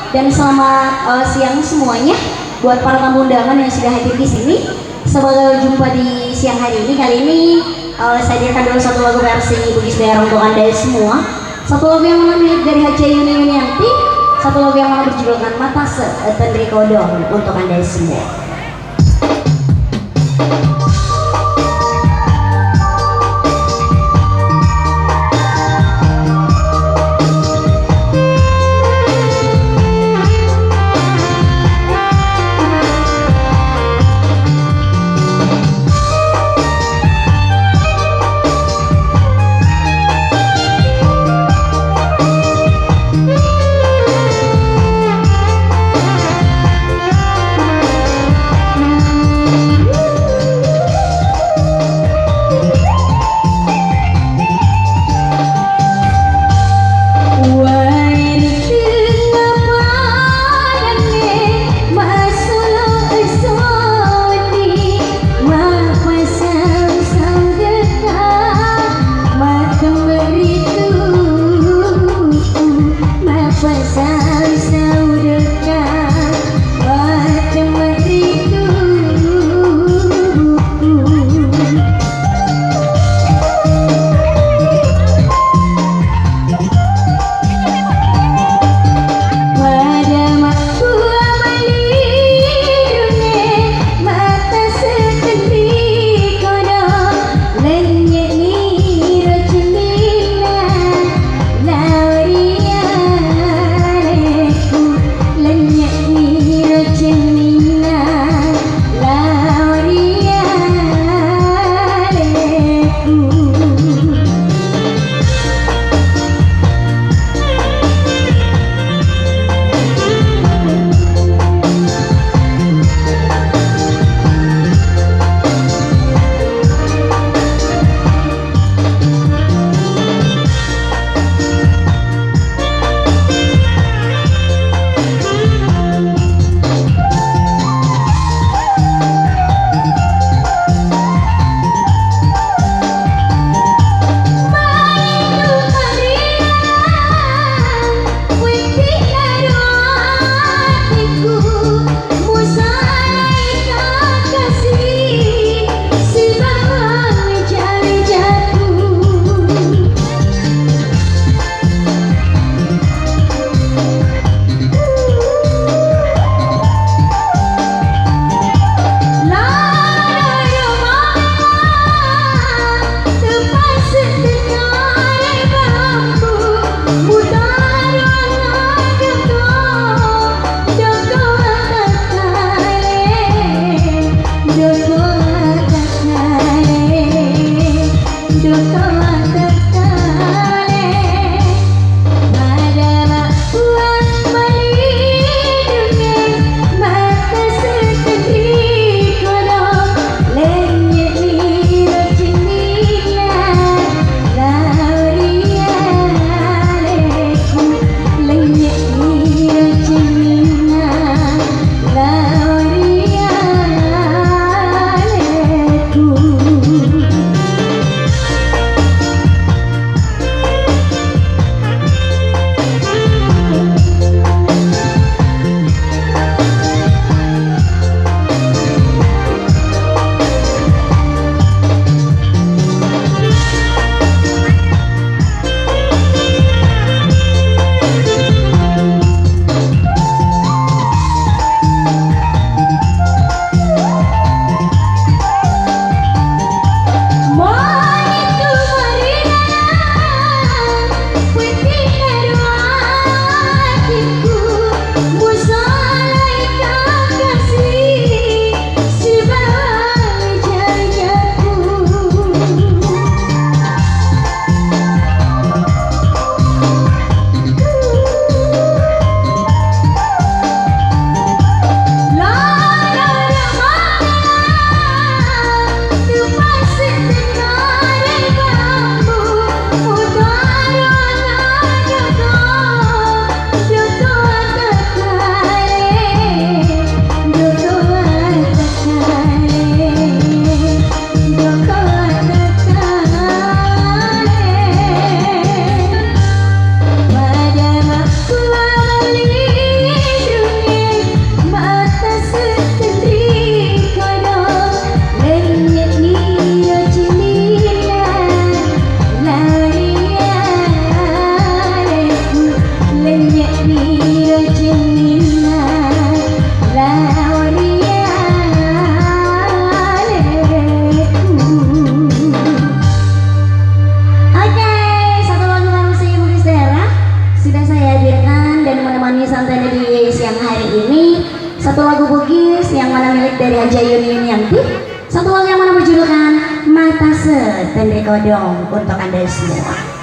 dan selamat siang semuanya buat para tamu undangan yang sudah hadir di sini. Semoga jumpa di siang hari ini. Kali ini saya hadirkan dulu satu lagu versi Bugis Daerah untuk Anda semua. Satu lagu yang mana milik dari Haja Yuni Yunianti, satu lagu yang mana berjudulkan Mata Tendri Kodong untuk Anda semua. dari Haja Yuni Yunianti. Satu lagu yang mana berjudulkan Mata Setendek Kodong untuk Anda semua.